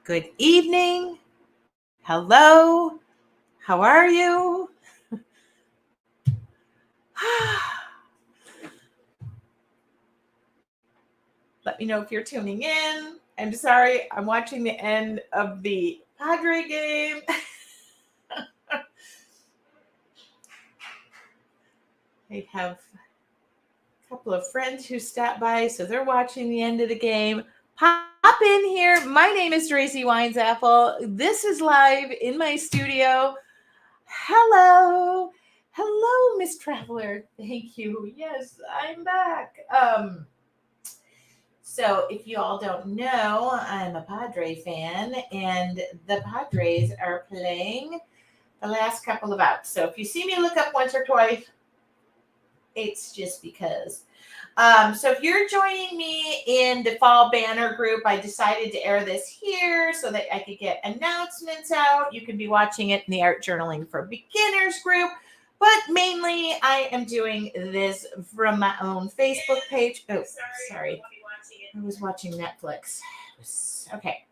Good evening. Hello. How are you? Let me know if you're tuning in. I'm sorry, I'm watching the end of the Padre game. I have a couple of friends who stopped by, so they're watching the end of the game. Pop in here. My name is Tracy Apple. This is live in my studio. Hello. Hello, Miss Traveler. Thank you. Yes, I'm back. So if you all don't know, I'm a Padre fan, and the Padres are playing the last couple of outs. So if you see me look up once or twice, it's just because. So if you're joining me in the fall banner group, I decided to air this here so that I could get announcements out. You can be watching it in the Art Journaling for Beginners group, but mainly I am doing this from my own Facebook page. Oh, sorry. I was watching Netflix. Okay.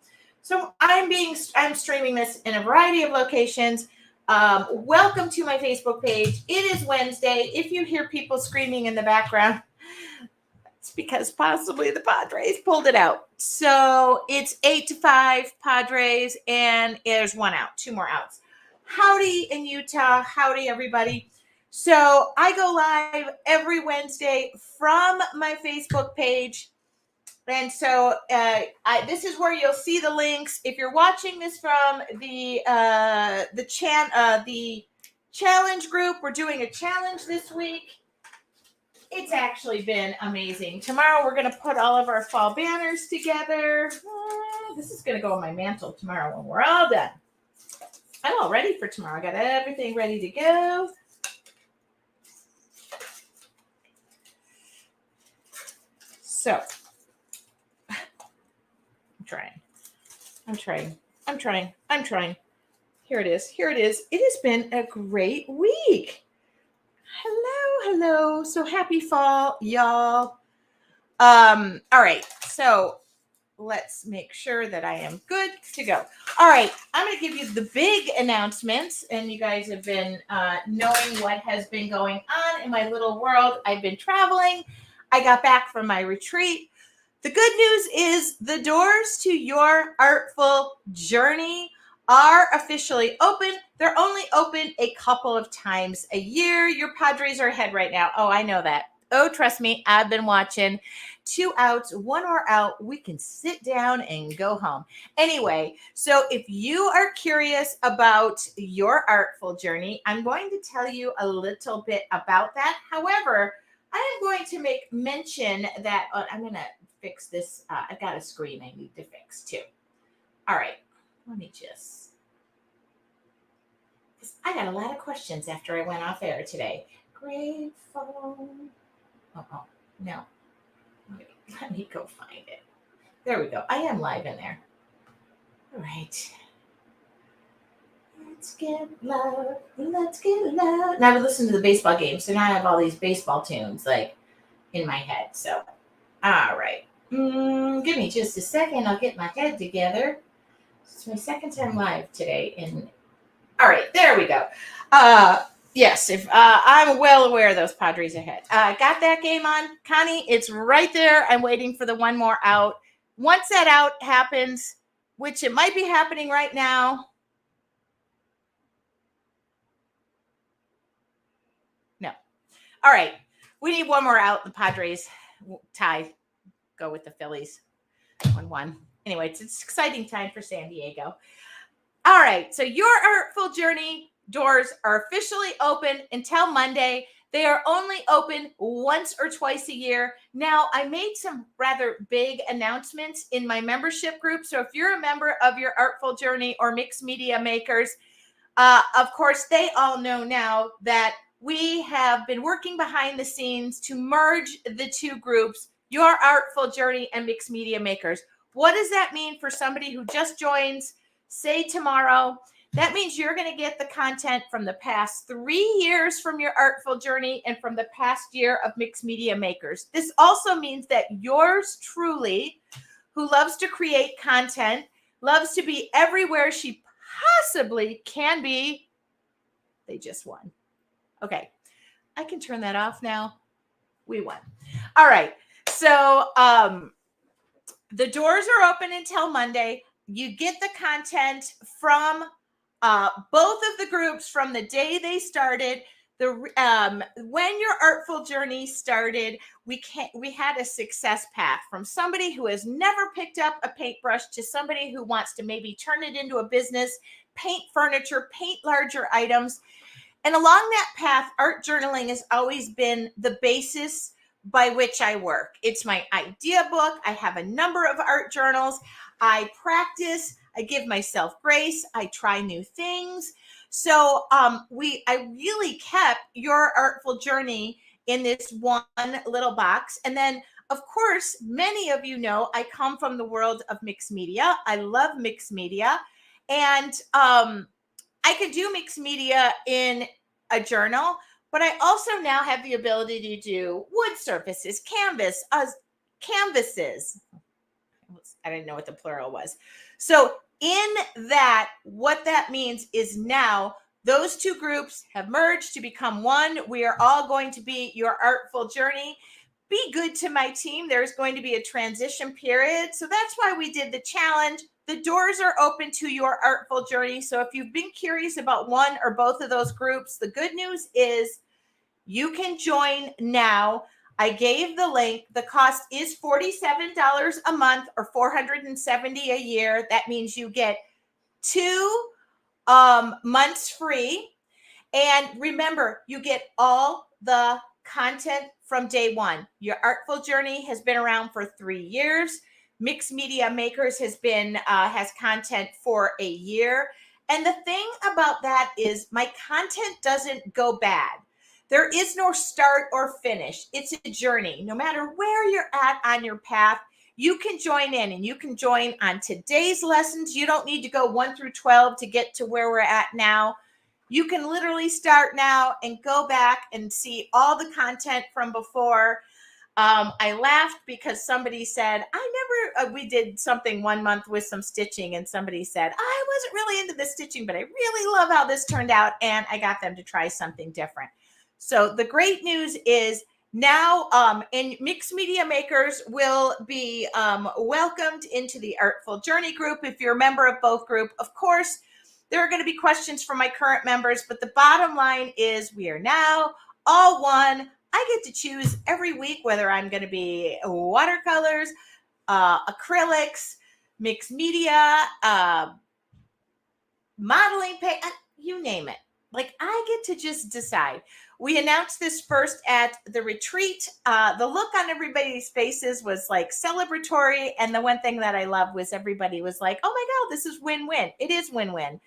So I'm streaming this in a variety of locations. Welcome to my Facebook page. It is Wednesday. If you hear people screaming in the background, it's because possibly the Padres pulled it out. So it's 8-5 Padres, and there's one out, two more outs. Howdy in Utah. Howdy, everybody. So I go live every Wednesday from my Facebook page. And so this is where you'll see the links. If you're watching this from the challenge group, we're doing a challenge this week. It's actually been amazing. Tomorrow we're going to put all of our fall banners together. This is going to go on my mantle tomorrow when we're all done. I'm all ready for tomorrow. I got everything ready to go. So I'm trying. Here it is. It has been a great week. Hello. So happy fall, y'all. All right. So let's make sure that I am good to go. All right. I'm going to give you the big announcements, and you guys have been knowing what has been going on in my little world. I've been traveling. I got back from my retreat. The good news is the doors to your Artful journey are officially open. They're only open a couple of times a year. Your Padres are ahead right now. Oh, I know that. Oh, trust me, I've been watching. 2 outs, 1 more out. We can sit down and go home. Anyway, so if you are curious about your Artful journey, I'm going to tell you a little bit about that. However, I am going to make mention that I'm going to fix this. I've got a screen I need to fix too. All right. Let me I got a lot of questions after I went off air today. Grateful. Oh, no. Let me go find it. There we go. I am live in there. All right. Let's get loud. Now I listen to the baseball game. So now I have all these baseball tunes like in my head. So, all right. Give me just a second. I'll get my head together. It's my second time live today. All right, there we go. Yes, if I'm well aware of those Padres ahead. Got that game on, Connie. It's right there. I'm waiting for the one more out. Once that out happens, which it might be happening right now. No. All right. We need one more out. The Padres tie. Go with the Phillies. 1-1. Anyway, it's an exciting time for San Diego. All right. So your Artful journey doors are officially open until Monday. They are only open once or twice a year. Now, I made some rather big announcements in my membership group. So if you're a member of your Artful journey or Mixed Media Makers, of course, they all know now that we have been working behind the scenes to merge the two groups, your Artful journey and Mixed Media Makers. What does that mean for somebody who just joins, say tomorrow? That means you're going to get the content from the past 3 years from your Artful journey and from the past year of Mixed Media Makers. This also means that yours truly, who loves to create content, loves to be everywhere she possibly can be. They just won. Okay, I can turn that off now. We won. All right. So the doors are open until Monday. You get the content from both of the groups from the day they started. When your Artful journey started, we had a success path from somebody who has never picked up a paintbrush to somebody who wants to maybe turn it into a business, paint furniture, paint larger items. And along that path, art journaling has always been the basis by which I work. It's my idea book. I have a number of art journals. I practice. I give myself grace. I try new things. So I really kept your Artful journey in this one little box. And then, of course, many of you know I come from the world of mixed media. I love mixed media. And I could do mixed media in a journal, but I also now have the ability to do wood surfaces, canvases. I didn't know what the plural was. So in that, what that means is now those two groups have merged to become one. We are all going to be your Artful journey. Be good to my team. There's going to be a transition period. So that's why we did the challenge. The doors are open to your Artful journey. So if you've been curious about one or both of those groups, the good news is you can join now. I gave the link. The cost is $47 a month or $470 a year. That means you get 2 months free. And remember, you get all the content from day one. Your Artful journey has been around for 3 years. Mixed Media Makers has content for a year. And the thing about that is my content doesn't go bad. There is no start or finish. It's a journey. No matter where you're at on your path, you can join in, and you can join on today's lessons. You don't need to go 1 through 12 to get to where we're at now. You can literally start now and go back and see all the content from before. I laughed because somebody said, we did something one month with some stitching, and somebody said, I wasn't really into the stitching, but I really love how this turned out. And I got them to try something different. So the great news is now and Mixed Media Makers will be welcomed into the Artful Journey group. If you're a member of both group, of course, there are going to be questions from my current members, but the bottom line is we are now all one. I get to choose every week whether I'm going to be watercolors, acrylics, mixed media, modeling paint, you name it. Like, I get to just decide. We announced this first at the retreat. The look on everybody's faces was like celebratory. And the one thing that I loved was everybody was like, oh my God, this is win-win. It is win-win.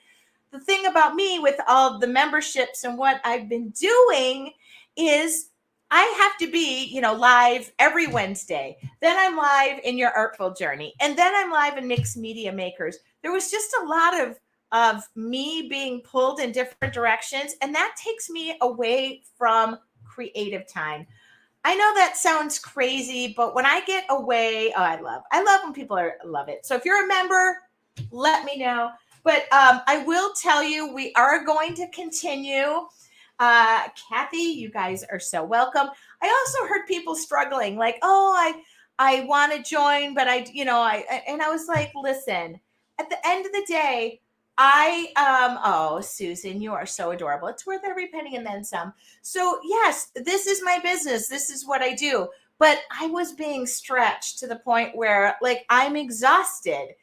The thing about me with all the memberships and what I've been doing is I have to be, live every Wednesday. Then I'm live in your Artful journey. And then I'm live in Mixed Media Makers. There was just a lot of me being pulled in different directions. And that takes me away from creative time. I know that sounds crazy, but when I get away, I love when people love it. So if you're a member, let me know. But I will tell you, we are going to continue. Kathy, you guys are so welcome. I also heard people struggling, like, I want to join, but I was like, listen, at the end of the day, Susan, you are so adorable. It's worth every penny and then some. So yes, this is my business. This is what I do. But I was being stretched to the point where, like, I'm exhausted.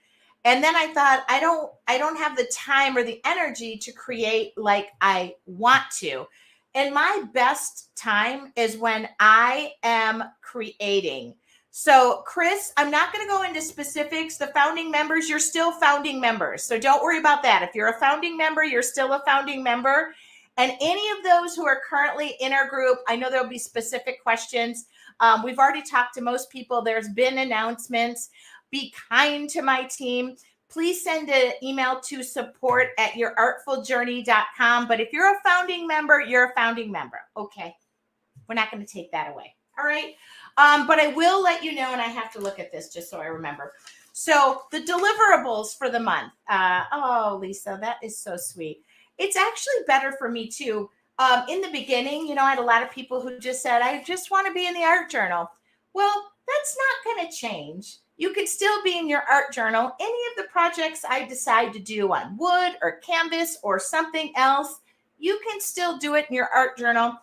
And then I thought, I don't have the time or the energy to create like I want to. And my best time is when I am creating. So Chris, I'm not going to go into specifics. The founding members, you're still founding members. So don't worry about that. If you're a founding member, you're still a founding member. And any of those who are currently in our group, I know there'll be specific questions. We've already talked to most people. There's been announcements. Be kind to my team. Please send an email to support@yourartfuljourney.com. But if you're a founding member, you're a founding member. Okay. We're not going to take that away. All right. But I will let you know, and I have to look at this just so I remember. So the deliverables for the month. Oh, Lisa, that is so sweet. It's actually better for me too. In the beginning, I had a lot of people who just said, I just want to be in the art journal. Well, that's not going to change. You could still be in your art journal. Any of the projects I decide to do on wood or canvas or something else, you can still do it in your art journal.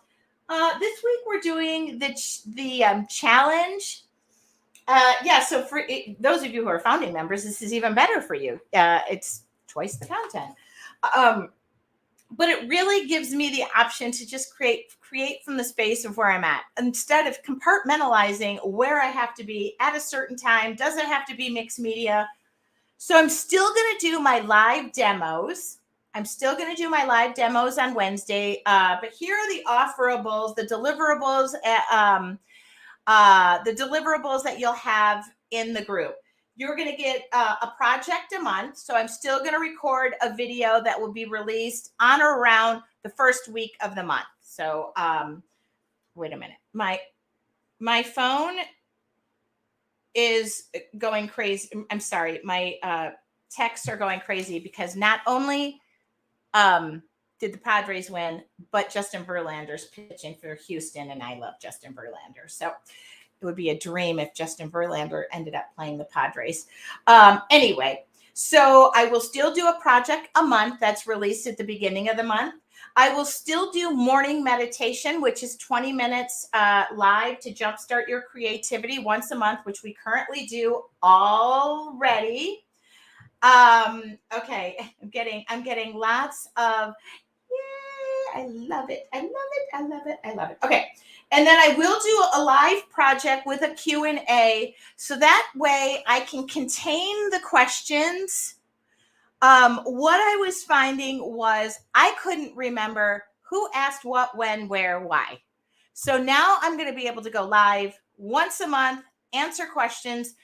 This week we're doing the challenge. So for those of you who are founding members, this is even better for you. It's twice the content. But it really gives me the option to just create from the space of where I'm at, instead of compartmentalizing where I have to be at a certain time. Doesn't have to be mixed media. So I'm still going to do my live demos. on Wednesday. But here are the offerables, the deliverables, that you'll have in the group. You're going to get a project a month. So I'm still going to record a video that will be released on or around the first week of the month. So wait a minute. My phone is going crazy. I'm sorry. My texts are going crazy because not only did the Padres win, but Justin Verlander's pitching for Houston, and I love Justin Verlander. So it would be a dream if Justin Verlander ended up playing the Padres. Anyway, so I will still do a project a month that's released at the beginning of the month. I will still do morning meditation, which is 20 minutes live to jumpstart your creativity once a month, which we currently do already. Okay, I'm getting lots of, I love it. Okay. And then I will do a live project with a Q&A. So that way I can contain the questions. What I was finding was I couldn't remember who asked what, when, where, why. So now I'm going to be able to go live once a month, answer questions.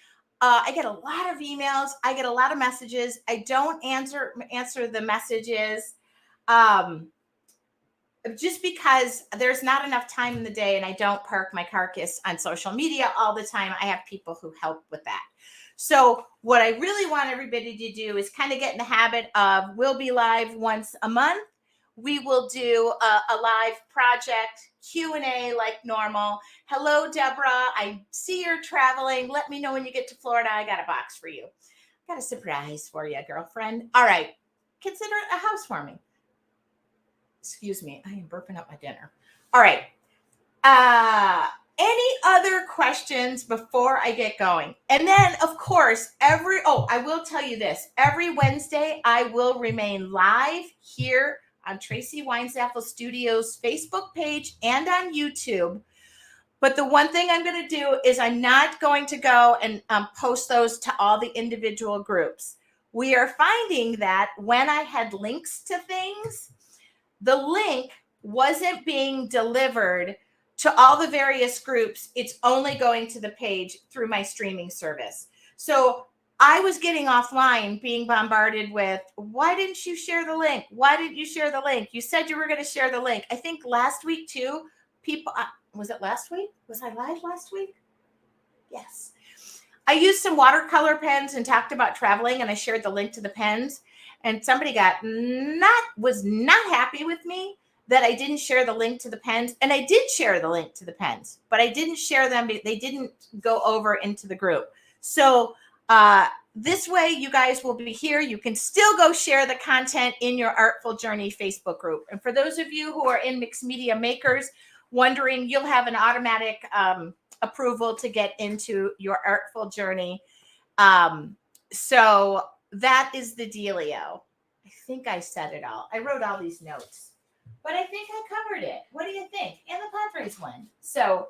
I get a lot of emails. I get a lot of messages. I don't answer the messages. Just because there's not enough time in the day and I don't park my carcass on social media all the time. I have people who help with that. So what I really want everybody to do is kind of get in the habit of, we'll be live once a month. We will do a live project Q&A like normal. Hello, Deborah. I see you're traveling. Let me know when you get to Florida. I got a box for you. Got a surprise for you, girlfriend. All right. Consider it a housewarming. Excuse me, I am burping up my dinner. All right. Any other questions before I get going? And then, of course, I will tell you this. Every Wednesday, I will remain live here on Tracy Weinzapfel Studios Facebook page and on YouTube. But the one thing I'm going to do is I'm not going to go and post those to all the individual groups. We are finding that when I had links to things, the link wasn't being delivered to all the various groups. It's only going to the page through my streaming service. So I was getting offline being bombarded with, why didn't you share the link? Why didn't you share the link? You said you were going to share the link. I think last week too, was it last week? Was I live last week? Yes. I used some watercolor pens and talked about traveling, and I shared the link to the pens. And somebody was not happy with me that I didn't share the link to the pens. And I did share the link to the pens, but I didn't share them. They didn't go over into the group. So this way you guys will be here. You can still go share the content in your Artful Journey Facebook group. And for those of you who are in Mixed Media Makers wondering, you'll have an automatic approval to get into your Artful Journey. So that is the dealio. I think I said it all. I wrote all these notes, but I think I covered it. What do you think? And the Padres won. So,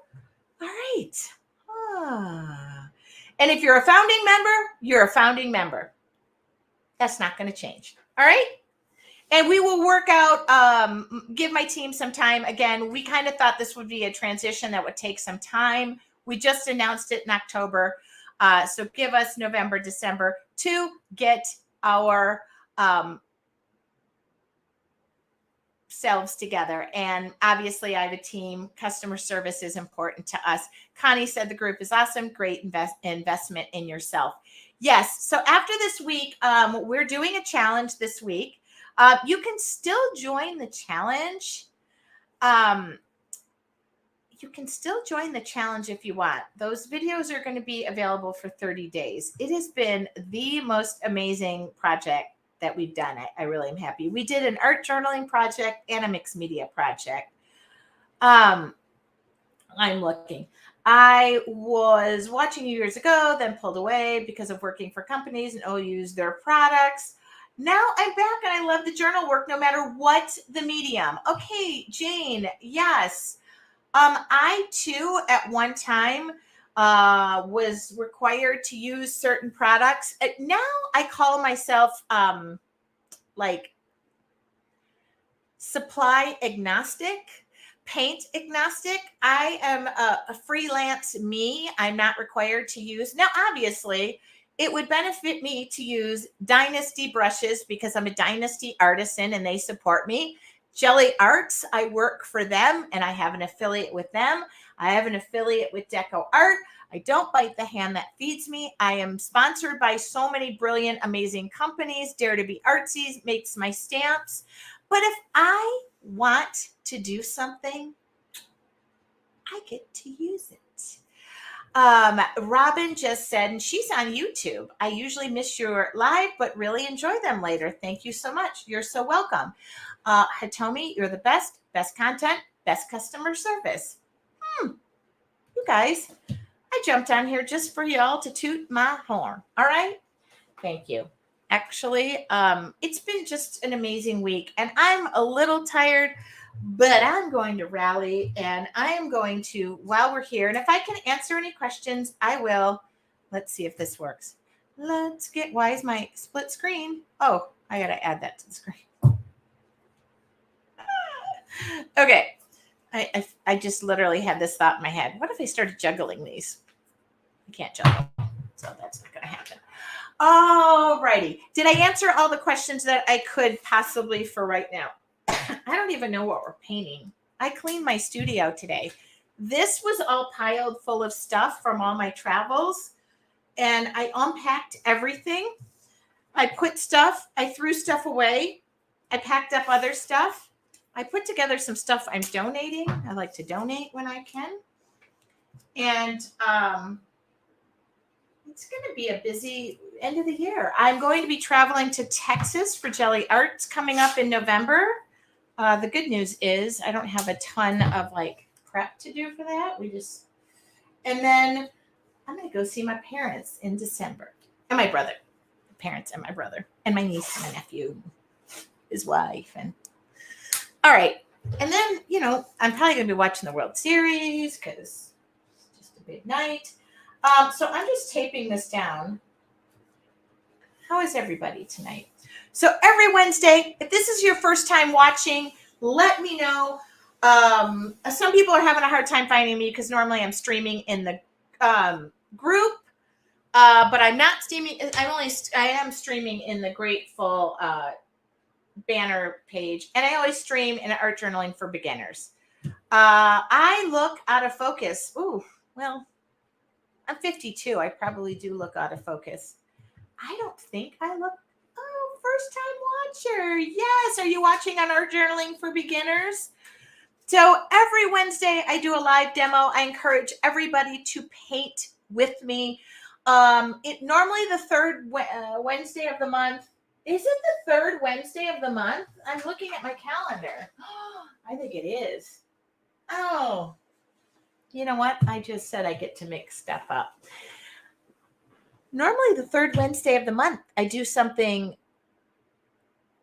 all right. And if you're a founding member, you're a founding member. That's not going to change. All right. And we will work out, give my team some time. Again, we kind of thought this would be a transition that would take some time. We just announced it in October. So give us November, December to get our selves together. And obviously I have a team. Customer service is important to us. Connie said the group is awesome. Great investment in yourself. Yes. So after this week, we're doing a challenge this week. You can still join the challenge. You can still join the challenge if you want. Those videos are going to be available for 30 days. It has been the most amazing project that we've done. I really am happy. We did an art journaling project and a mixed media project. I'm looking. I was watching you years ago, then pulled away because of working for companies and use their products. Now I'm back and I love the journal work no matter what the medium. Okay, Jane, yes. I too, at one time, was required to use certain products. Now I call myself like supply agnostic, paint agnostic. I am a freelance me. I'm not required to use. Now, obviously, it would benefit me to use Dynasty brushes because I'm a Dynasty artisan and they support me. Jelly Arts, I work for them and I have an affiliate with them. I have an affiliate with Deco Art. I don't bite the hand that feeds me. I am sponsored by so many brilliant, amazing companies. Dare to Be Artsy makes my stamps. But if I want to do something, I get to use it. Robin just said, and she's on YouTube, I usually miss your live, but really enjoy them later. Thank you so much. You're so welcome. Hitomi, you're the best content, best customer service. You guys, I jumped on here just for y'all to toot my horn. All right. Thank you. Actually, it's been just an amazing week and I'm a little tired, but I'm going to rally and I am going to, while we're here, and if I can answer any questions, I will. Let's see if this works. Why is my split screen? Oh, I got to add that to the screen. Okay. I just literally had this thought in my head. What if I started juggling these? I can't juggle, so that's not going to happen. All righty. Did I answer all the questions that I could possibly for right now? I don't even know what we're painting. I cleaned my studio today. This was all piled full of stuff from all my travels, and I unpacked everything. I threw stuff away. I packed up other stuff. I put together some stuff I'm donating. I like to donate when I can. And it's going to be a busy end of the year. I'm going to be traveling to Texas for Jelly Arts coming up in November. The good news is I don't have a ton of prep to do for that. And then I'm going to go see my parents in December and my brother, parents and my brother and my niece and my nephew, his wife. And all right. And then, I'm probably going to be watching the World Series because it's just a big night. So I'm just taping this down. How is everybody tonight? So every Wednesday, if this is your first time watching, let me know. Some people are having a hard time finding me because normally I'm streaming in the group, but I'm not streaming. I am streaming in the Grateful banner page, and I always stream in Art Journaling for Beginners. I look out of focus. Ooh, well, I'm 52. I probably do look out of focus. I don't think I look. Oh, first time watcher. Yes. Are you watching on Art Journaling for Beginners? So every Wednesday I do a live demo. I encourage everybody to paint with me. Normally the third Wednesday of the month. Is it the third Wednesday of the month? I'm looking at my calendar. I think it is. Oh, you know what? I just said I get to mix stuff up. Normally the third Wednesday of the month, I do something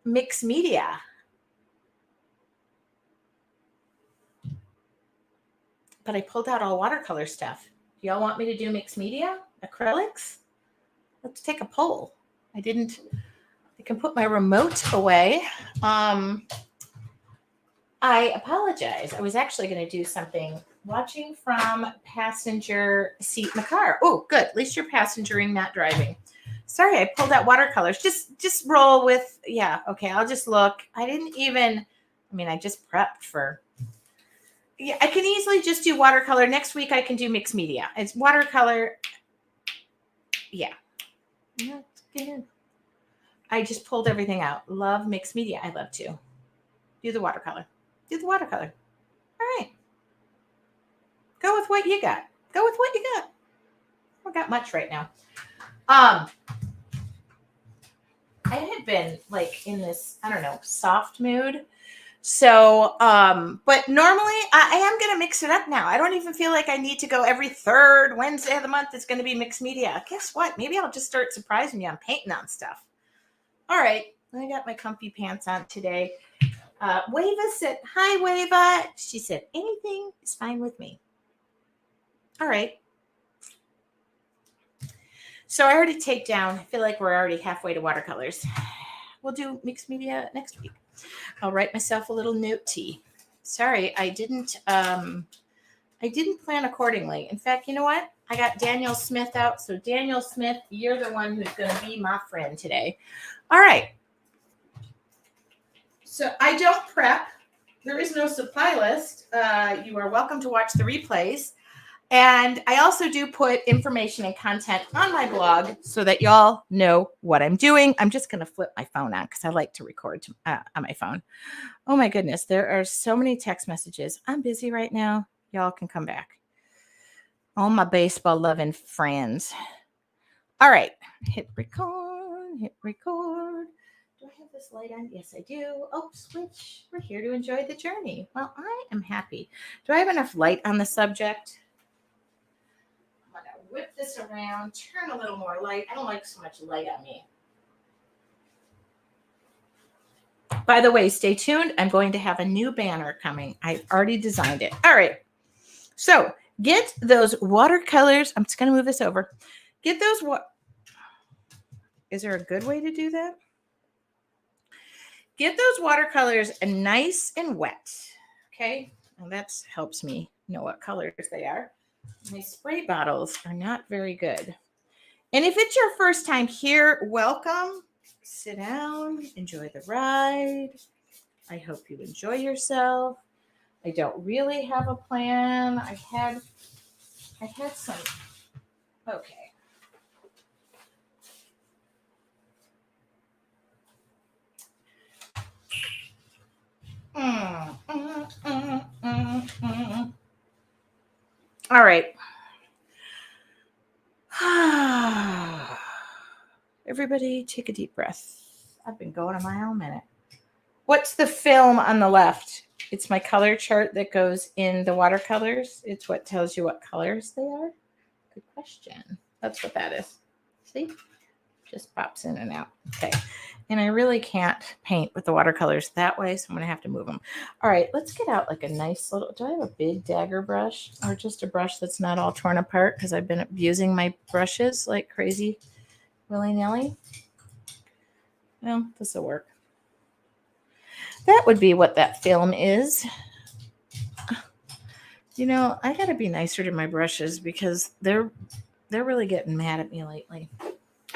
mixed media. But I pulled out all watercolor stuff. Do y'all want me to do mixed media? Acrylics? Let's take a poll. I can put my remote away. I apologize. I was actually going to do something watching from passenger seat in the car. Oh, good. At least you're passengering, not driving. Sorry, I pulled out watercolors. Just roll with, yeah. Okay, I'll just look. I just prepped for, yeah, I can easily just do watercolor. Next week I can do mixed media. It's watercolor. Yeah. Let's get. I just pulled everything out. Love mixed media. I love to. Do the watercolor. Do the watercolor. All right. Go with what you got. Go with what you got. I don't got much right now. I had been like in this, I don't know, soft mood. So, but normally I am going to mix it up now. I don't even feel like I need to go every third Wednesday of the month. It's going to be mixed media. Guess what? Maybe I'll just start surprising you. I'm painting on stuff. All right. I got my comfy pants on today. Wava said, hi, Wava. She said, anything is fine with me. All right. So I already take down, I feel like we're already halfway to watercolors. We'll do mixed media next week. I'll write myself a little note tea. Sorry, I didn't plan accordingly. In fact, you know what? I got Daniel Smith out. So Daniel Smith, you're the one who's going to be my friend today. All right. So I don't prep. There is no supply list. You are welcome to watch the replays. And I also do put information and content on my blog so that y'all know what I'm doing. I'm just going to flip my phone on because I like to record on my phone. Oh, my goodness. There are so many text messages. I'm busy right now. Y'all can come back. All my baseball loving friends. All right. Hit record. Hit record. Do I have this light on? Yes, I do. Oh, switch. We're here to enjoy the journey. Well, I am happy. Do I have enough light on the subject? I'm going to whip this around, turn a little more light. I don't like so much light on me. By the way, stay tuned. I'm going to have a new banner coming. I've already designed it. All right. So get those watercolors. I'm just going to move this over. Get those. Is there a good way to do that? Get those watercolors nice and wet. Okay. And that helps me know what colors they are. My spray bottles are not very good. And if it's your first time here, welcome. Sit down, enjoy the ride. I hope you enjoy yourself. I don't really have a plan. I had some. Okay. All right. Everybody take a deep breath. I've been going a mile a minute. What's the film on the left? It's my color chart that goes in the watercolors. It's what tells you what colors they are. Good question. That's what that is. See? Just pops in and out. Okay. And I really can't paint with the watercolors that way, so I'm going to have to move them. All right. Let's get out like a nice little, do I have a big dagger brush or just a brush that's not all torn apart because I've been abusing my brushes like crazy willy-nilly? Well, this will work. That would be what that film is. You know, I got to be nicer to my brushes because they're really getting mad at me lately.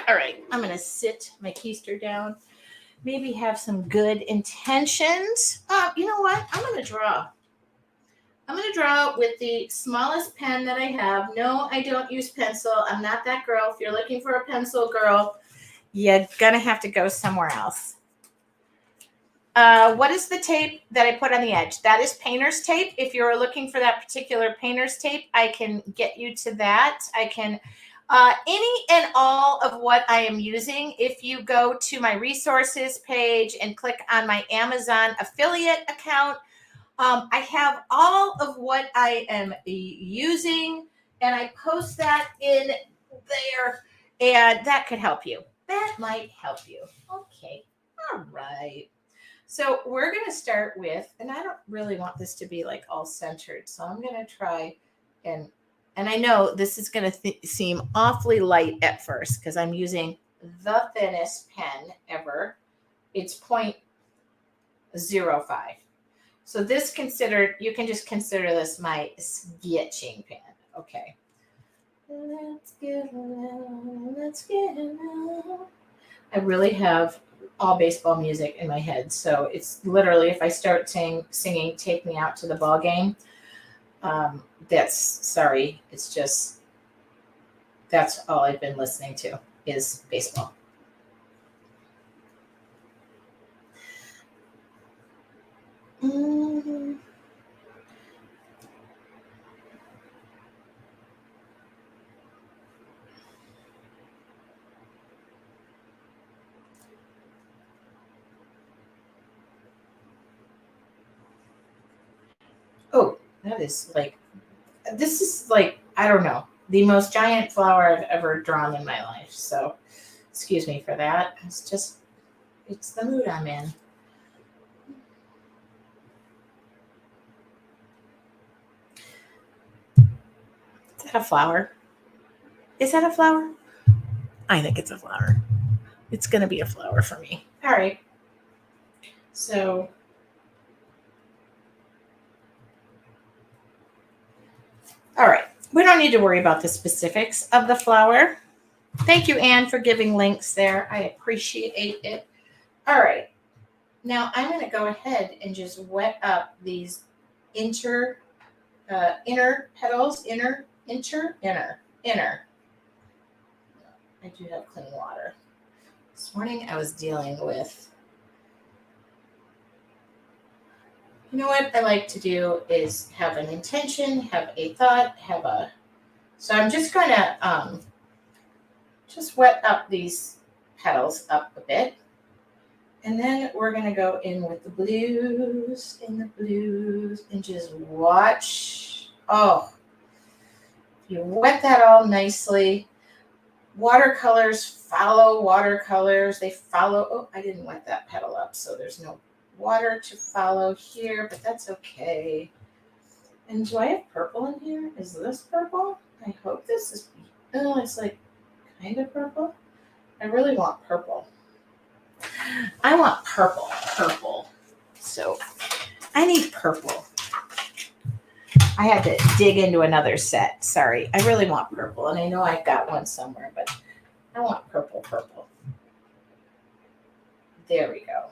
All right, I'm going to sit my keister down. Maybe have some good intentions. You know what? I'm going to draw. I'm going to draw with the smallest pen that I have. No, I don't use pencil. I'm not that girl. If you're looking for a pencil girl, you're going to have to go somewhere else. What is the tape that I put on the edge? That is painter's tape. If you're looking for that particular painter's tape, I can get you to that. I can, any and all of what I am using. If you go to my resources page and click on my Amazon affiliate account, I have all of what I am using, and I post that in there, and that could help you. That might help you. Okay. All right. So we're going to start with, and I don't really want this to be like all centered. So I'm going to try and I know this is going to seem awfully light at first because I'm using the thinnest pen ever. It's 0.05. So this you can just consider this my sketching pen. Okay. Let's get it out. I really have all baseball music in my head. So it's literally, if I start singing Take Me Out to the Ball Game, it's just, that's all I've been listening to. is baseball. Oh, that is like, this is like, I don't know, the most giant flower I've ever drawn in my life. So excuse me for that. It's the mood I'm in. Is that a flower? Is that a flower? I think it's a flower. It's going to be a flower for me. All right. So all right. We don't need to worry about the specifics of the flower. Thank you, Anne, for giving links there. I appreciate it. All right. Now I'm going to go ahead and just wet up these inner petals. Inner. I do have clean water. This morning I was dealing with, you know what I like to do is have an intention, have a thought, so I'm just going to just wet up these petals up a bit. And then we're going to go in with the blues, and just watch. Oh, you wet that all nicely. Watercolors follow watercolors. They follow. Oh, I didn't wet that petal up, so there's no water to follow here, but that's okay. And do I have purple in here? Is this purple? I hope this is. Oh, it's like kind of purple. I really want purple. I want purple. So I need purple. I had to dig into another set. Sorry. I really want purple, and I know I've got one somewhere, but I want purple. There we go.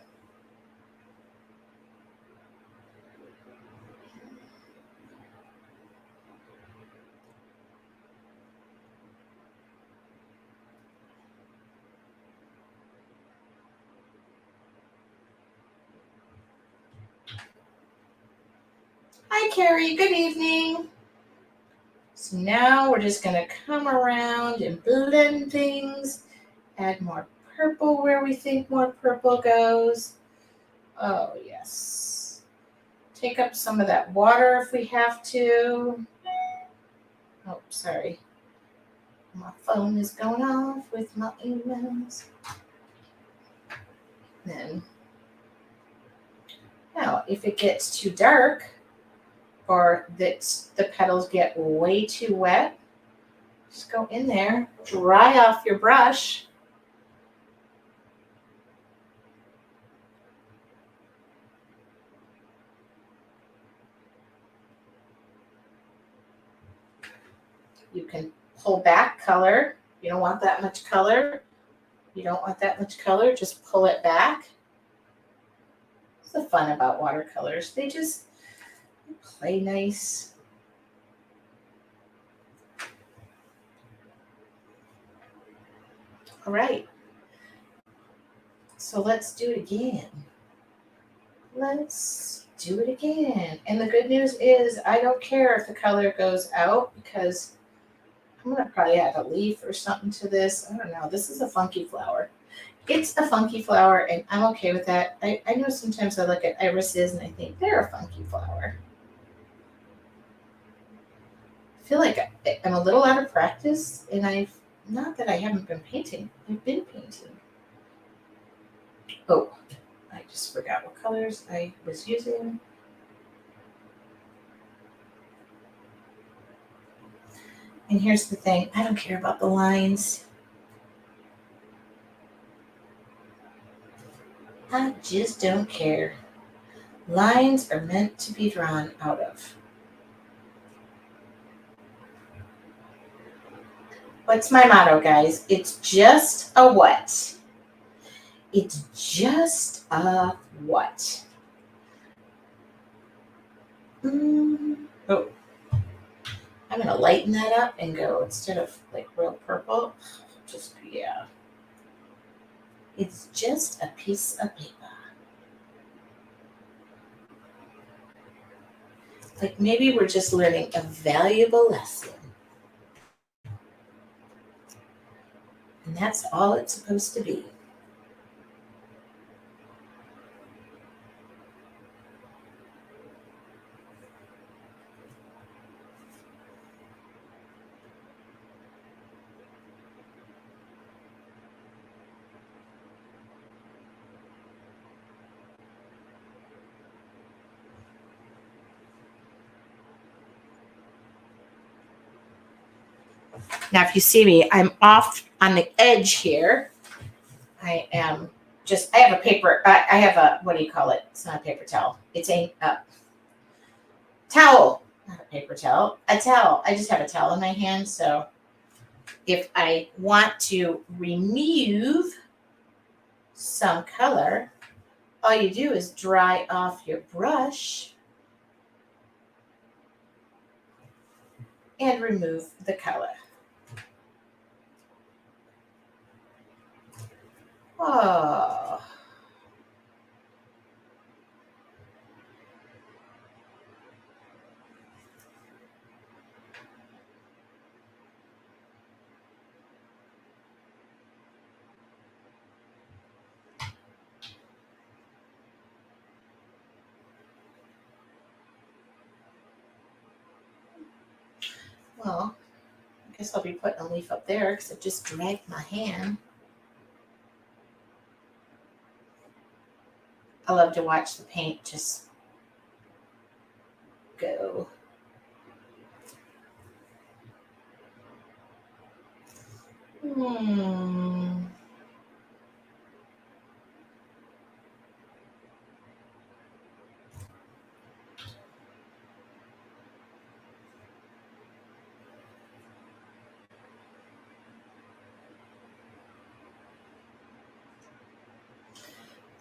Hi, Carrie. Good evening. So now we're just going to come around and blend things, add more purple where we think more purple goes. Oh, yes. Take up some of that water if we have to. Oh, sorry. My phone is going off with my emails. Then, now, if it gets too dark or that the petals get way too wet, just go in there, dry off your brush. You can pull back color. You don't want that much color. Just pull it back. It's the fun about watercolors. They just play nice. All right. So let's do it again. And the good news is I don't care if the color goes out, because I'm going to probably add a leaf or something to this. I don't know. This is a funky flower. It's a funky flower, and I'm okay with that. I know sometimes I look at irises and I think they're a funky flower. I feel like I'm a little out of practice, and not that I haven't been painting. I've been painting. Oh, I just forgot what colors I was using. And here's the thing. I don't care about the lines. I just don't care. Lines are meant to be drawn out of. What's my motto, guys? It's just a what? It's just a what? Oh, I'm going to lighten that up and go, instead of like real purple, just, yeah. It's just a piece of paper. Like maybe we're just learning a valuable lesson. And that's all it's supposed to be. Now, if you see me, I'm off on the edge here. I am just, I have a paper, I have a, what do you call it? It's not a paper towel. It's a towel, not a paper towel, a towel. I just have a towel in my hand. So if I want to remove some color, all you do is dry off your brush and remove the color. Oh. Well, I guess I'll be putting a leaf up there because I just dragged my hand. I love to watch the paint just go.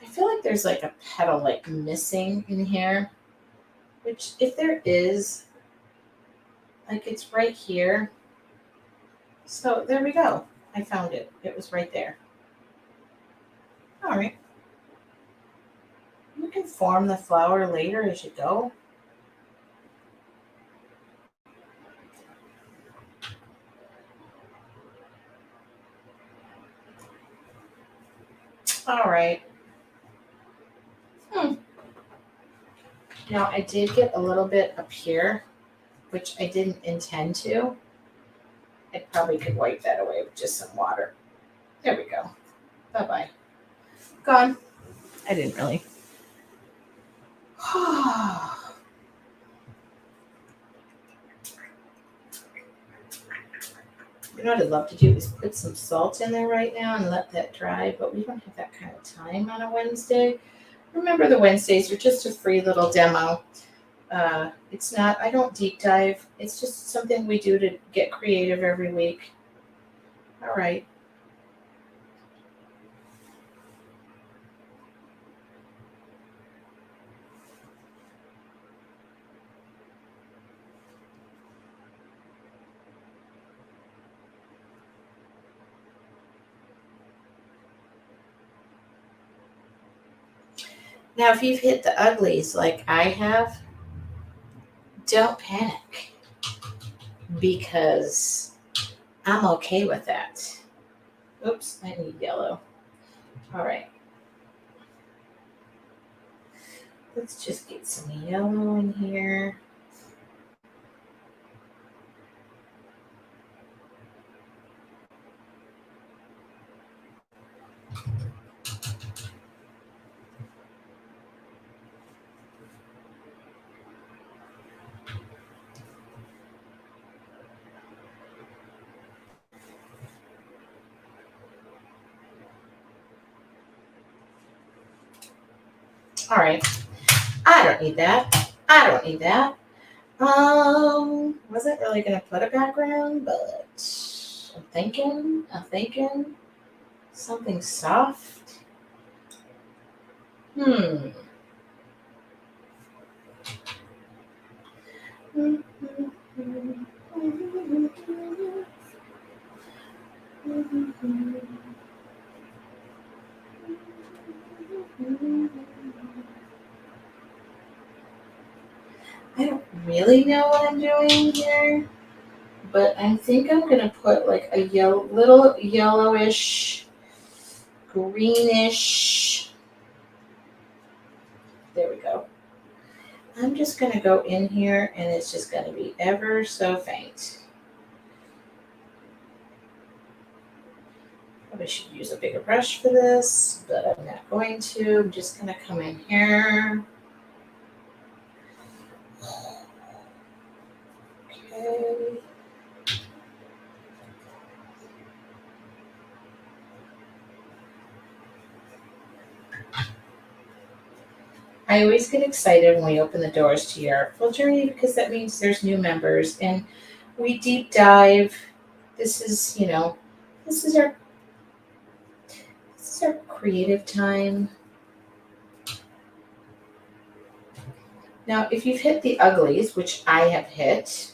I feel like there's like a petal like missing in here, which if there is, like it's right here. So there we go. I found it. It was right there. All right. You can form the flower later as you go. All right. Now I did get a little bit up here, which I didn't intend to. I probably could wipe that away with just some water. There we go. Bye-bye. Gone. I didn't really. You know what I'd love to do is put some salt in there right now and let that dry, but we don't have that kind of time on a Wednesday. Remember, the Wednesdays are just a free little demo. It's not, I don't deep dive. It's just something we do to get creative every week. All right. Now, if you've hit the uglies like I have, don't panic because I'm okay with that. Oops, I need yellow. All right. Let's just get some yellow in here. All right. I don't need that. I don't need that. Wasn't really gonna put a background, but I'm thinking something soft. I don't really know what I'm doing here, but I think I'm gonna put like a little yellowish, greenish. There we go. I'm just gonna go in here and it's just gonna be ever so faint. Probably should use a bigger brush for this, but I'm not going to. I'm just gonna come in here. Okay. I always get excited when we open the doors to your Artful journey because that means there's new members and we deep dive. This is, this is our creative time. Now, if you've hit the uglies, which I have hit,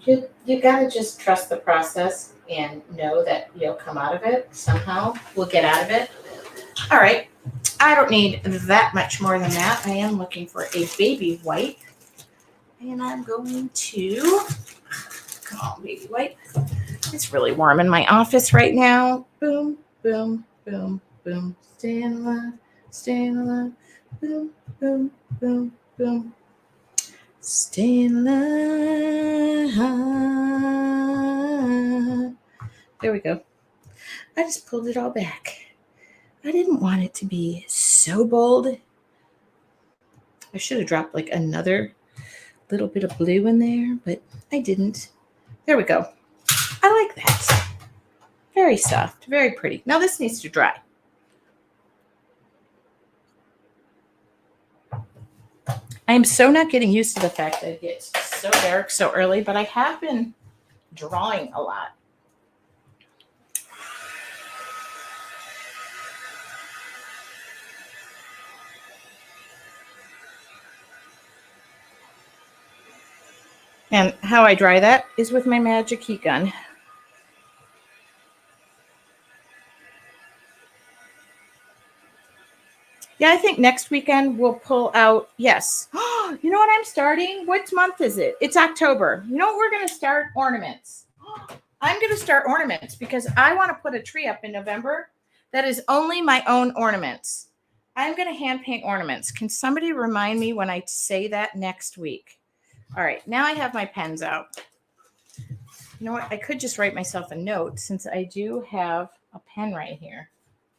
you gotta just trust the process and know that you'll come out of it somehow. We'll get out of it. All right. I don't need that much more than that. I am looking for a baby wipe. And I'm going to, come on, baby wipe. It's really warm in my office right now. Boom, boom, boom, boom. Staying alive, staying alive. Boom, boom, boom, boom. Staying alive. There we go. I just pulled it all back. I didn't want it to be so bold. I should have dropped like another little bit of blue in there, but I didn't. There we go. I like that. Very soft, very pretty. Now this needs to dry. I am so not getting used to the fact that it gets so dark so early, but I have been drawing a lot. And how I dry that is with my magic heat gun. Yeah, I think next weekend we'll pull out, yes. You know what I'm starting? What month is it? It's October. You know what we're going to start? Ornaments. I'm going to start ornaments because I want to put a tree up in November that is only my own ornaments. I'm going to hand paint ornaments. Can somebody remind me when I say that next week? All right, now I have my pens out. You know what? I could just write myself a note since I do have a pen right here.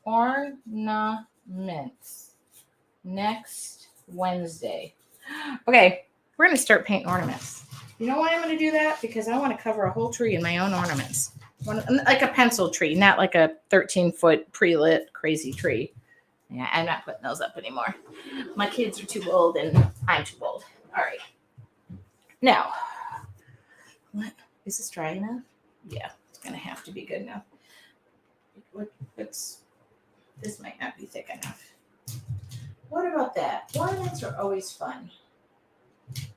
Ornaments. Next Wednesday. Okay, we're going to start painting ornaments. You know why I'm going to do that? Because I want to cover a whole tree in my own ornaments. Like a pencil tree, not like a 13-foot pre-lit crazy tree. Yeah, I'm not putting those up anymore. My kids are too old and I'm too old. All right. Now, what is this dry enough? Yeah, it's going to have to be good enough. This might not be thick enough. What about that? Ornaments are always fun.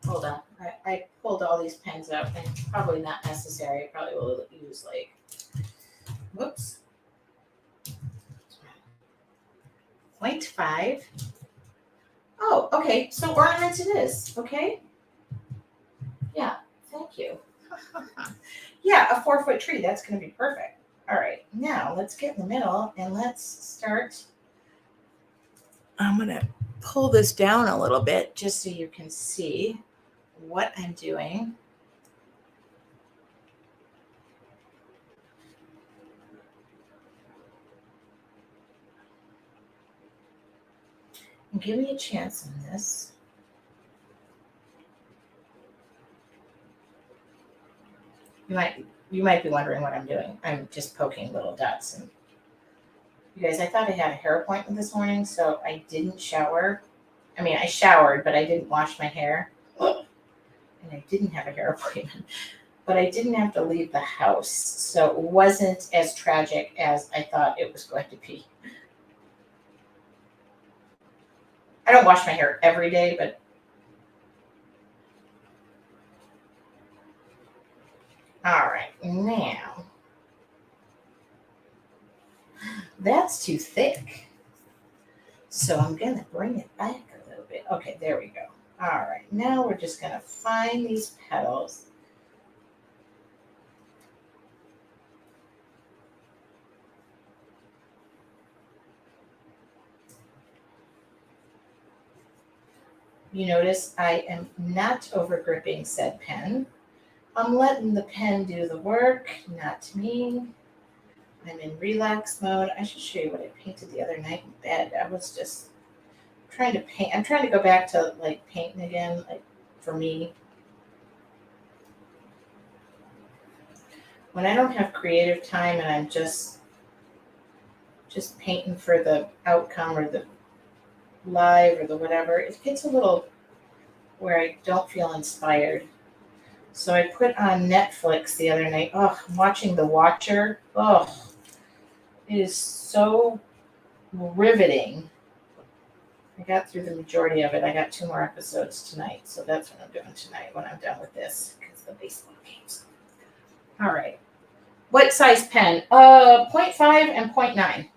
Hold on. I pulled all these pens out and probably not necessary. I probably will use whoops. 0.5. Oh, okay. So ornaments it is. Okay. Yeah. Thank you. Yeah, a 4-foot tree. That's going to be perfect. All right. Now let's get in the middle and let's start. I'm going to pull this down a little bit just so you can see what I'm doing. And give me a chance on this. You might be wondering what I'm doing. I'm just poking little dots. And you guys, I thought I had a hair appointment this morning, so I didn't shower. I mean, I showered, but I didn't wash my hair. And I didn't have a hair appointment. But I didn't have to leave the house, so it wasn't as tragic as I thought it was going to be. I don't wash my hair every day, but all right, now That's too thick. So I'm going to bring it back a little bit. Okay, there we go. All right, now we're just going to find these petals. You notice I am not over gripping said pen. I'm letting the pen do the work, not me. I'm in relax mode. I should show you what I painted the other night in bed. I was just trying to paint. I'm trying to go back to like painting again, like for me. When I don't have creative time and I'm just painting for the outcome or the live or the whatever, it gets a little where I don't feel inspired. So I put on Netflix the other night. Oh, I'm watching The Watcher. Oh, it is so riveting. I got through the majority of it. I got 2 more episodes tonight, so that's what I'm doing tonight when I'm done with this because the baseball games. All right. What size pen? 0.5 and 0.9.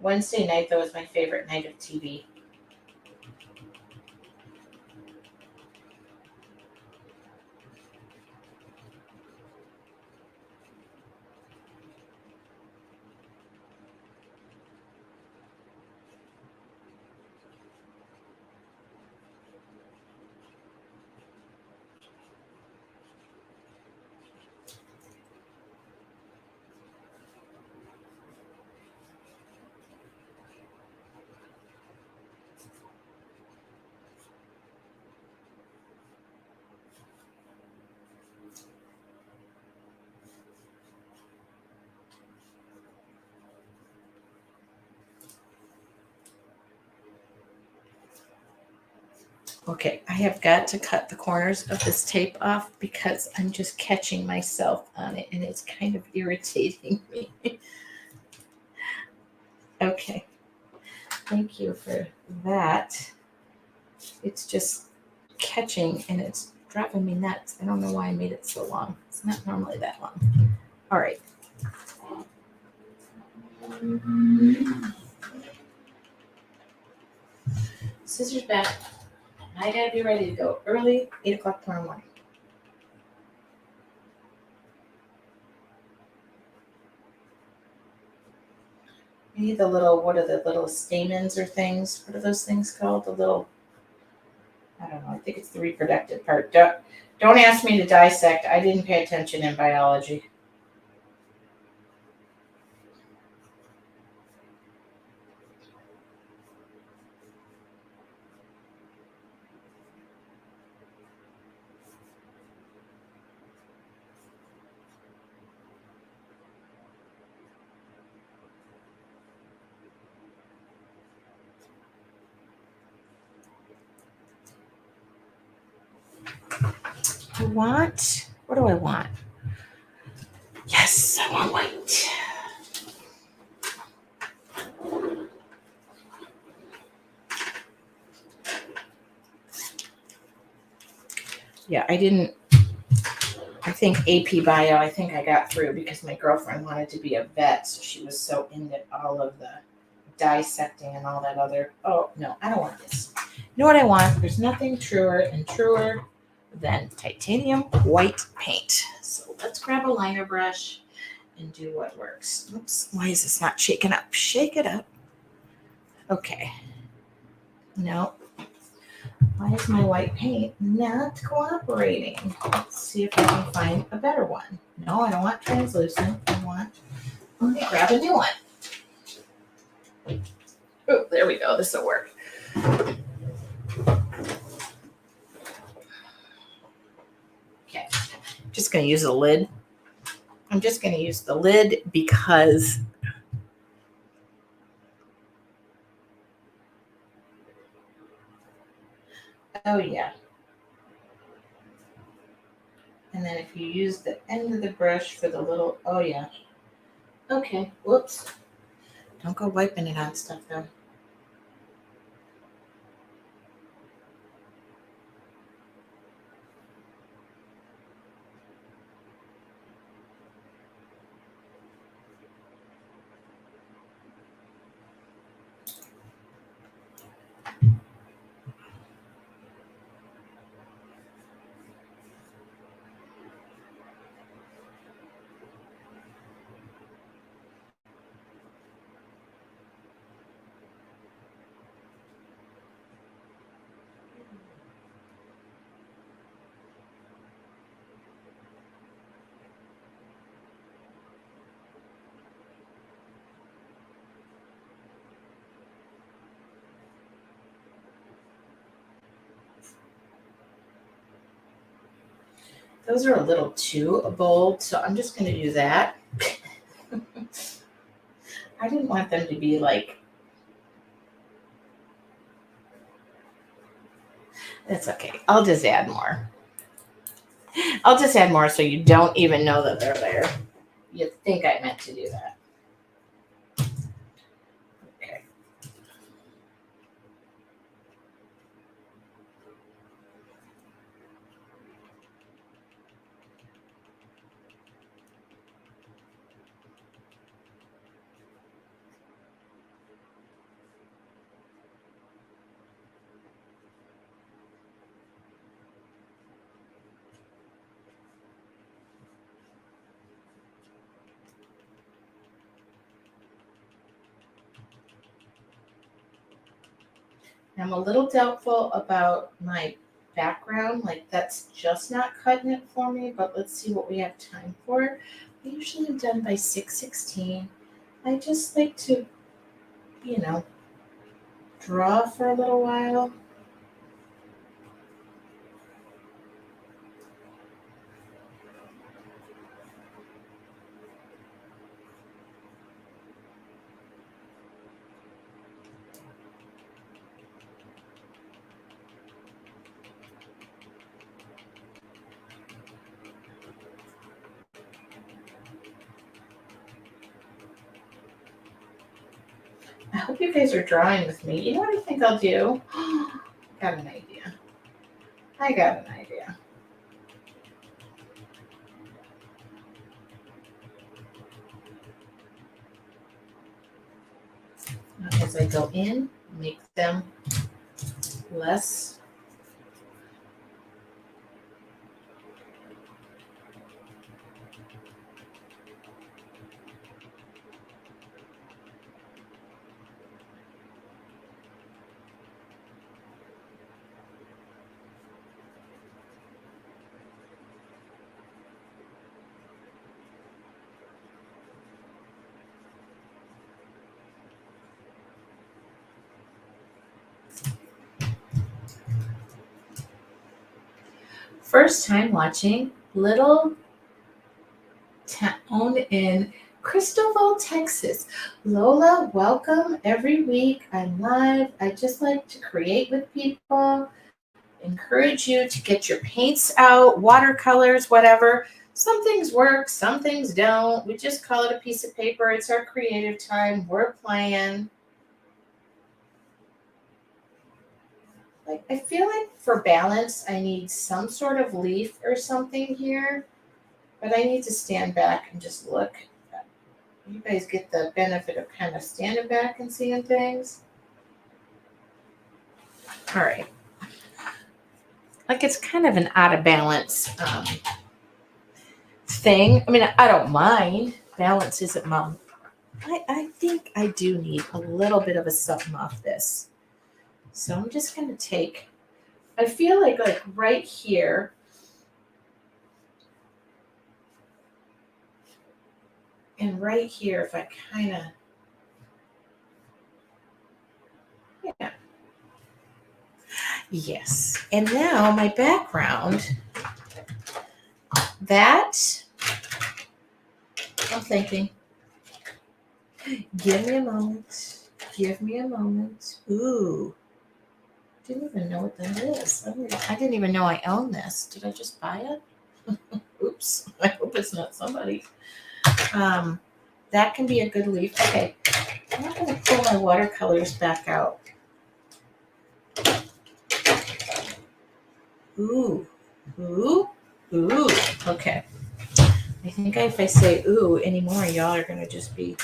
Wednesday night, though, is my favorite night of TV. Okay, I have got to cut the corners of this tape off because I'm just catching myself on it and it's kind of irritating me. Okay, thank you for that. It's just catching and it's driving me nuts. I don't know why I made it so long. It's not normally that long. All right. Scissors back. I gotta be ready to go early, 8 o'clock tomorrow morning. I need the little, what are the little stamens or things? What are those things called? The little, I don't know, I think it's the reproductive part. Don't ask me to dissect. I didn't pay attention in biology. What do I want? Yes, I want white. Yeah, I think AP Bio, I think I got through because my girlfriend wanted to be a vet, so she was so into all of the dissecting and all that other. Oh, no, I don't want this. You know what I want? There's nothing truer than titanium white paint. So let's grab a liner brush and do what works. Oops, why is this not shaking up? Shake it up. Okay. No. Why is my white paint not cooperating? Let's see if I can find a better one. No, I don't want translucent. Let me grab a new one. Oh, there we go. This will work. Okay. Just going to use a lid. I'm just going to use the lid because oh yeah. And then if you use the end of the brush for the little, oh yeah. Okay, whoops. Don't go wiping it on stuff though. Those are a little too bold, so I'm just going to do that. I didn't want them to be like, it's okay. I'll just add more. I'll just add more so you don't even know that they're there. You think I meant to do that. Okay. I'm a little doubtful about my background. Like that's just not cutting it for me, but let's see what we have time for. I usually am done by 6:16. I just like to, you know, draw for a little while. I hope you guys are drawing with me. You know what I think I'll do? Got an idea. I got an idea. As I go in, make them less. First time watching, little town in Crystalville, Texas. Lola, welcome every week. I'm live. I just like to create with people, encourage you to get your paints out, watercolors, whatever. Some things work, some things don't. We just call it a piece of paper. It's our creative time. We're playing. Like, I feel like for balance, I need some sort of leaf or something here, but I need to stand back and just look. You guys get the benefit of kind of standing back and seeing things. All right. Like it's kind of an out of balance thing. I mean, I don't mind. Balance isn't my. I think I do need a little bit of a something off this. So I'm just going to take, I feel like right here, and right here, if I kind of, yeah. Yes. And now my background, that, I'm thinking, give me a moment. Give me a moment. Ooh. Didn't even know what that is. I didn't even know I owned this. Did I just buy it? Oops. I hope it's not somebody. That can be a good leaf. Okay. I'm not going to pull my watercolors back out. Ooh. Ooh. Ooh. Okay. I think if I say ooh anymore, y'all are going to just be...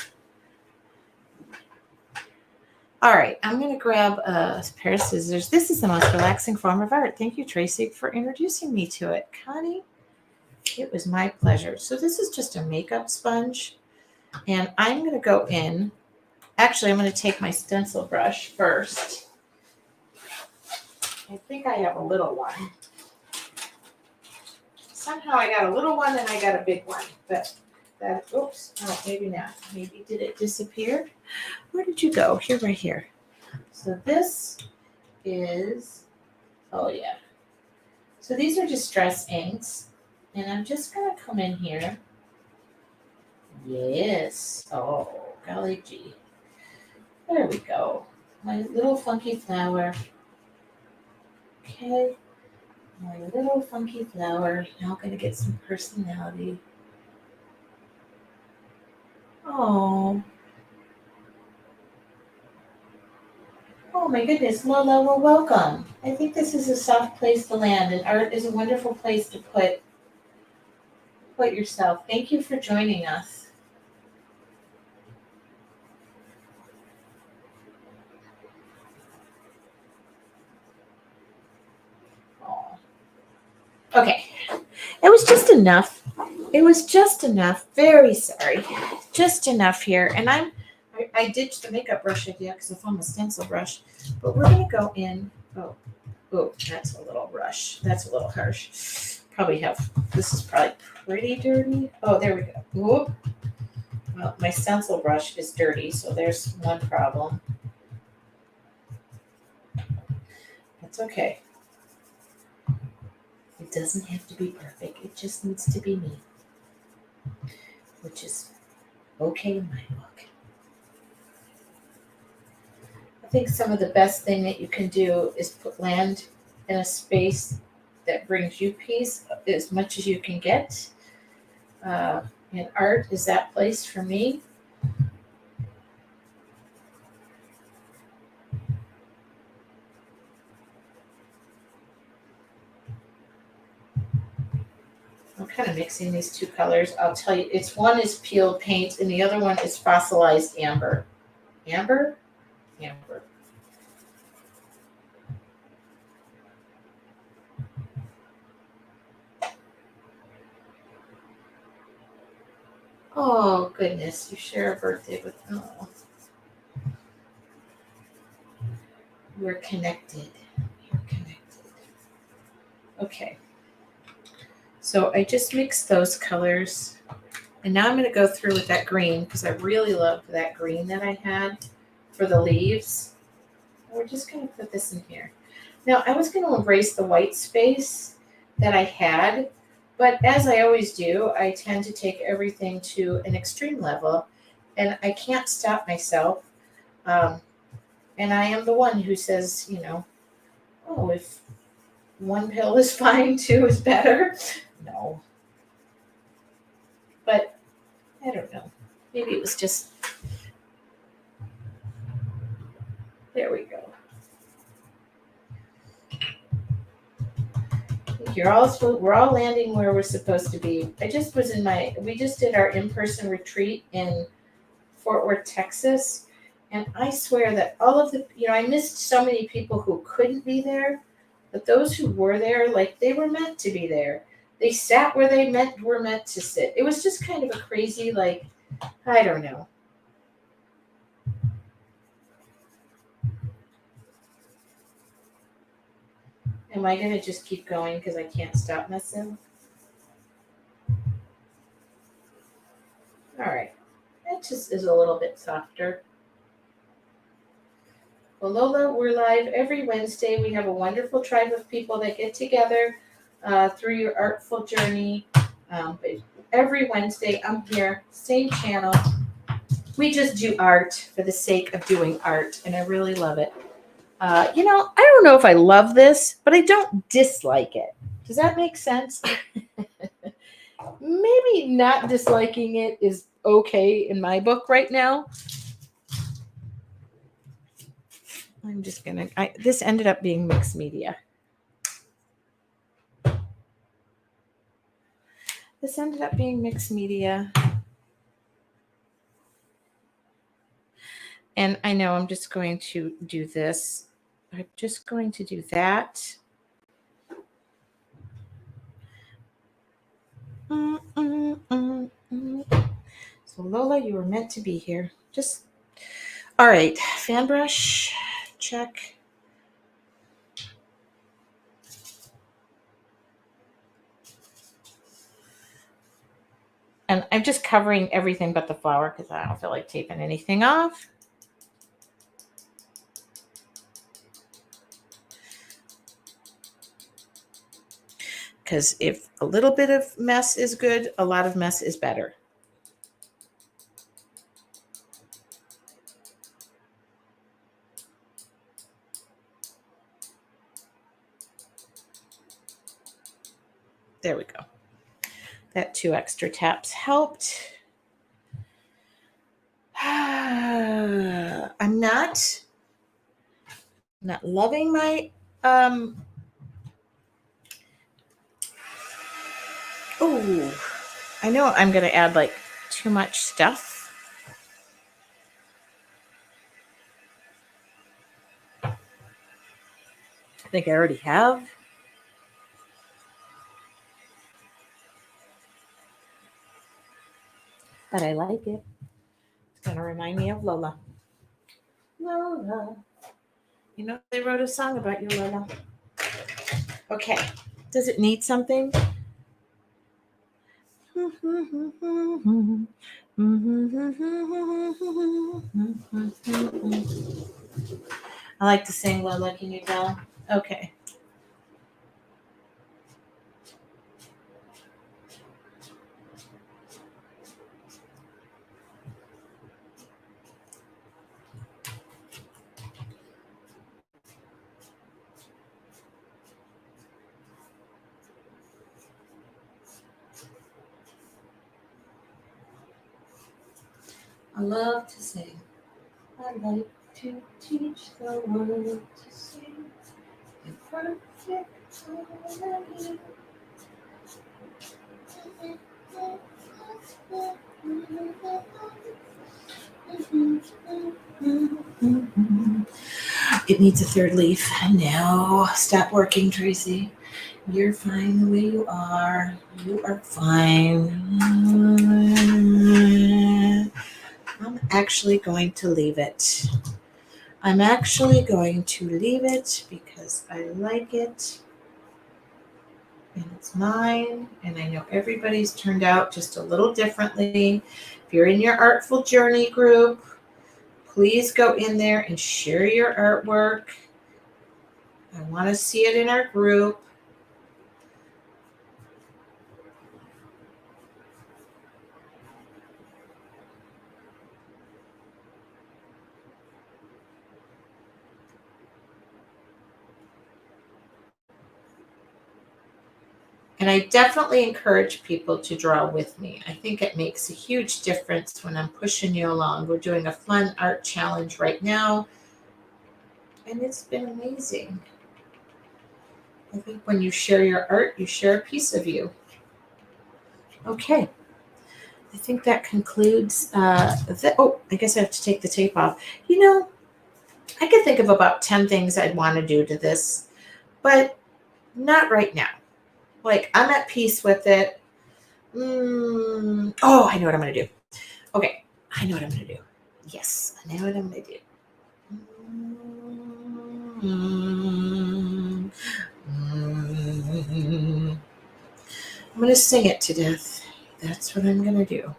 All right, I'm going to grab a pair of scissors. This is the most relaxing form of art. Thank you, Tracy, for introducing me to it. Connie, it was my pleasure. So this is just a makeup sponge, and I'm going to go in. Actually, I'm going to take my stencil brush first. I think I have a little one. Somehow I got a little one and I got a big one, but that, oops, oh, maybe not. Maybe did it disappear? Where did you go? Here, right here. So this is, oh yeah. So these are distress inks, and I'm just gonna come in here. Yes, oh, golly gee. There we go. My little funky flower. Okay, my little funky flower. Now gonna get some personality. Oh. Oh my goodness, Lola, well, welcome. I think this is a soft place to land, and art is a wonderful place to put yourself. Thank you for joining us. Oh. Okay, it was just enough. It was just enough. Very sorry. Just enough here, and I ditched the makeup brush idea because I found the stencil brush, but we're gonna go in. Oh, that's a little rush. That's a little harsh. This is probably pretty dirty. Oh, there we go. Whoop. Well, my stencil brush is dirty, so there's one problem. That's okay. It doesn't have to be perfect. It just needs to be me, which is okay in my book. I think some of the best thing that you can do is land in a space that brings you peace as much as you can get. And art is that place for me. I'm kind of mixing these two colors. I'll tell you, one is peeled paint and the other one is fossilized amber. Amber? Amber. Oh, goodness. You share a birthday with... Oh. We're connected. You're connected. Okay. So I just mixed those colors. And now I'm going to go through with that green because I really loved that green that I had for the leaves. And we're just going to put this in here. Now, I was going to embrace the white space that I had, but as I always do, I tend to take everything to an extreme level, and I can't stop myself. And I am the one who says, oh, if one pill is fine, two is better. No. But I don't know. Maybe it was just... There we go. We're all landing where we're supposed to be. We just did our in-person retreat in Fort Worth, Texas. And I swear that all of I missed so many people who couldn't be there, but those who were there, they were meant to be there. They sat where they were meant to sit. It was just kind of a crazy, I don't know. Am I going to just keep going because I can't stop myself? All right. That just is a little bit softer. Well, Lola, we're live every Wednesday. We have a wonderful tribe of people that get together through your artful journey. Every Wednesday, I'm here, same channel. We just do art for the sake of doing art, and I really love it. I don't know if I love this, but I don't dislike it. Does that make sense? maybe not disliking it is okay in my book right now. I'm just going to, this ended up being mixed media. This ended up being mixed media. And I know I'm just going to do this. I'm just going to do that. So Lola, you were meant to be here. All right, fan brush, check. And I'm just covering everything but the flower because I don't feel like taping anything off. Because if a little bit of mess is good, a lot of mess is better. There we go. That 2 extra taps helped. I'm not loving my oh, I know I'm going to add like too much stuff. I think I already have. But I like it. It's going to remind me of Lola. Lola. You know, they wrote a song about you, Lola. Okay. Does it need something? I like to sing, Lola. Can you tell? Okay. I love to sing. I like to teach the world to sing. In perfect harmony. It needs a 3rd leaf. No, stop working, Tracy. You're fine the way you are. You are fine. I'm actually going to leave it. I'm actually going to leave it because I like it. And it's mine. And I know everybody's turned out just a little differently. If you're in your Artful Journey group, please go in there and share your artwork. I want to see it in our group. And I definitely encourage people to draw with me. I think it makes a huge difference when I'm pushing you along. We're doing a fun art challenge right now, and it's been amazing. I think when you share your art, you share a piece of you. Okay. I think that concludes oh, I guess I have to take the tape off. You know, I could think of about 10 things I'd want to do to this, but not right now. Like, I'm at peace with it. Oh, I know what I'm going to do. Okay, I know what I'm going to do. Yes, I know what I'm going to do. I'm going to sing it to death. That's what I'm going to do.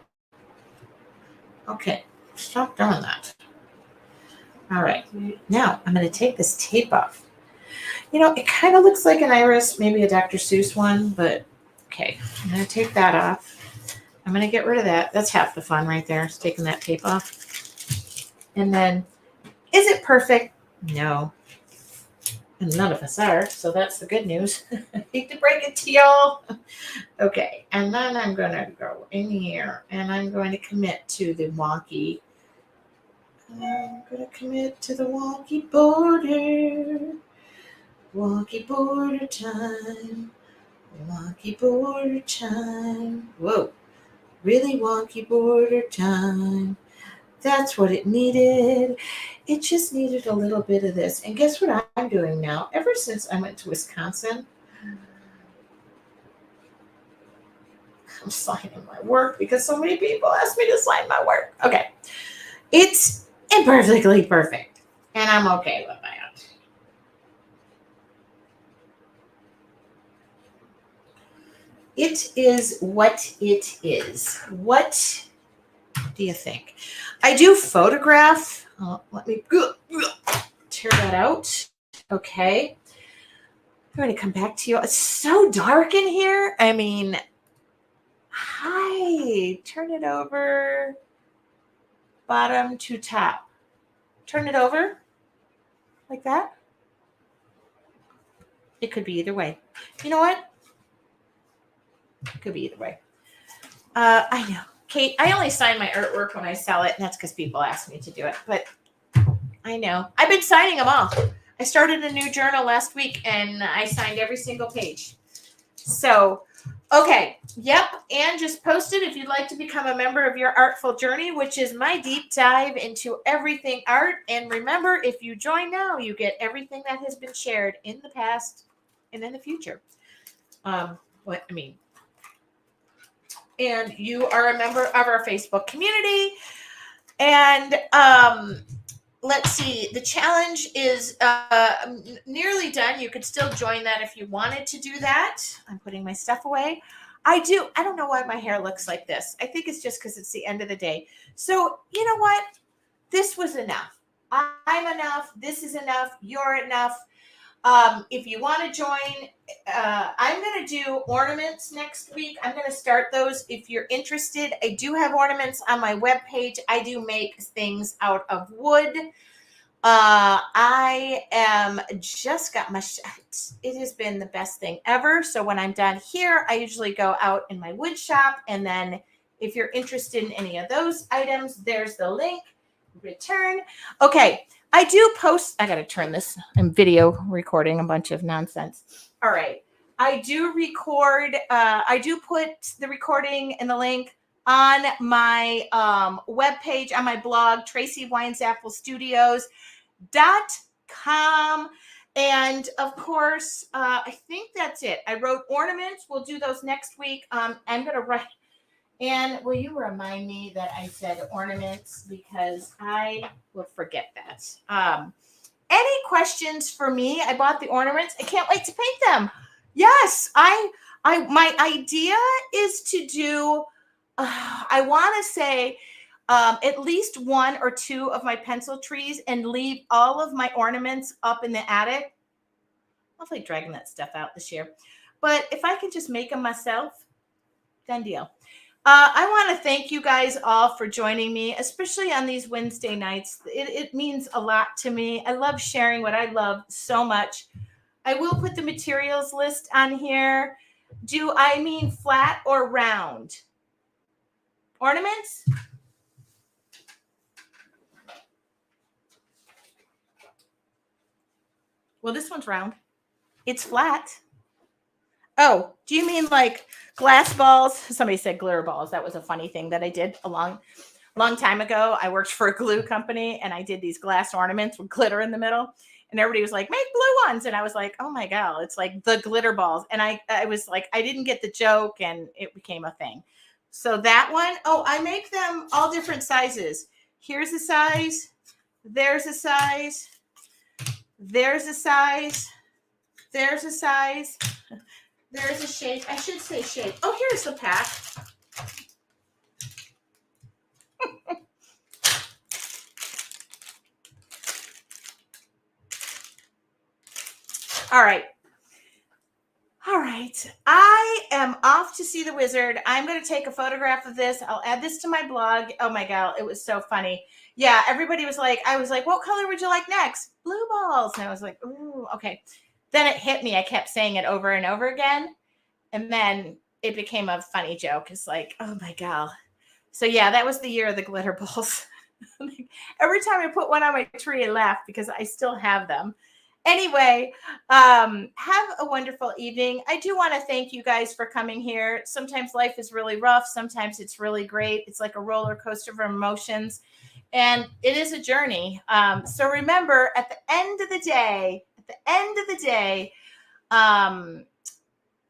Okay, stop doing that. All right, now I'm going to take this tape off. You know, it kind of looks like an iris, maybe a Dr. Seuss one, but okay, I'm going to take that off. I'm going to get rid of that. That's half the fun right there, is taking that tape off. And then, is it perfect? No. And none of us are, so that's the good news. I hate to break it to y'all. Okay, and then I'm going to go in here and I'm going to commit to the wonky. I'm going to commit to the wonky border. Wonky border time. Wonky border time. Whoa, really wonky border time. That's what it needed. It just needed a little bit of this. And guess what I'm doing now? Ever since I went to Wisconsin, I'm signing my work because so many people ask me to sign my work. Okay. It's imperfectly perfect. And I'm okay with that. It is what it is. What do you think? I do photograph. Let me tear that out. Okay. I'm going to come back to you. It's so dark in here. I mean, hi. Turn it over. Bottom to top. Turn it over. Like that. It could be either way. You know what? It could be either way. I know. Kate, I only sign my artwork when I sell it, and that's because people ask me to do it. But I know. I've been signing them all. I started a new journal last week, and I signed every single page. So, okay. Yep. And just posted if you'd like to become a member of your Artful Journey, which is my deep dive into everything art. And remember, if you join now, you get everything that has been shared in the past and in the future. And you are a member of our Facebook community. And let's see, the challenge is nearly done. You could still join that if you wanted to do that. I'm putting my stuff away. I don't know why my hair looks like this. I think it's just because it's the end of the day. So you know what? This was enough. I'm enough. This is enough. You're enough. If you want to join, I'm going to do ornaments next week. I'm going to start those. If you're interested, I do have ornaments on my webpage. I do make things out of wood. I am just got my, it has been the best thing ever. So when I'm done here, I usually go out in my wood shop. And then if you're interested in any of those items, there's the link. Return. Okay. I do post, I got to turn this. I'm video recording a bunch of nonsense. All right. I do record, I do put the recording and the link on my webpage, on my blog, TracyWinesAppleStudios.com. And of course, I think that's it. I wrote ornaments. We'll do those next week. I'm going to write. And will you remind me that I said ornaments, because I will forget that. Any questions for me? I bought the ornaments. I can't wait to paint them. Yes, my idea is to do, I want to say at least one or two of my pencil trees and leave all of my ornaments up in the attic. I'll like dragging that stuff out this year. But if I can just make them myself, done deal. I want to thank you guys all for joining me, especially on these Wednesday nights. It means a lot to me. I love sharing what I love so much. I will put the materials list on here. Do I mean flat or round? Ornaments? Well, this one's round. It's flat. Oh, do you mean like glass balls? Somebody said glitter balls. That was a funny thing that I did a long time ago. I worked for a glue company and I did these glass ornaments with glitter in the middle. And everybody was like, make blue ones. And I was like, oh my God, it's like the glitter balls. And I was like, I didn't get the joke and it became a thing. So that one, oh, I make them all different sizes. Here's a size. There's a size. There's a size. There's a size. There's a shape. I should say shape. Oh, here's the pack. All right. right. I am off to see the wizard. I'm going to take a photograph of this. I'll add this to my blog. Oh my God. It was so funny. Yeah. Everybody was like, I was like, what color would you like next? Blue balls. And I was like, ooh, okay. Then it hit me. I kept saying it over and over again. And then it became a funny joke. It's like, oh my God. So yeah, that was the year of the glitter balls. Every time I put one on my tree, I laugh because I still have them. Anyway, have a wonderful evening. I do want to thank you guys for coming here. Sometimes life is really rough. Sometimes it's really great. It's like a roller coaster of emotions. And it is a journey. So remember, at the end of the day,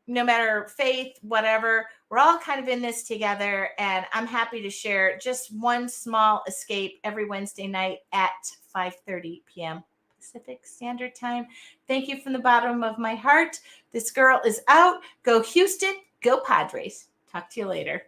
no matter faith, whatever, we're all kind of in this together. And I'm happy to share just one small escape every Wednesday night at 5:30 p.m. Pacific Standard Time. Thank you from the bottom of my heart. This girl is out. Go Houston. Go Padres. Talk to you later.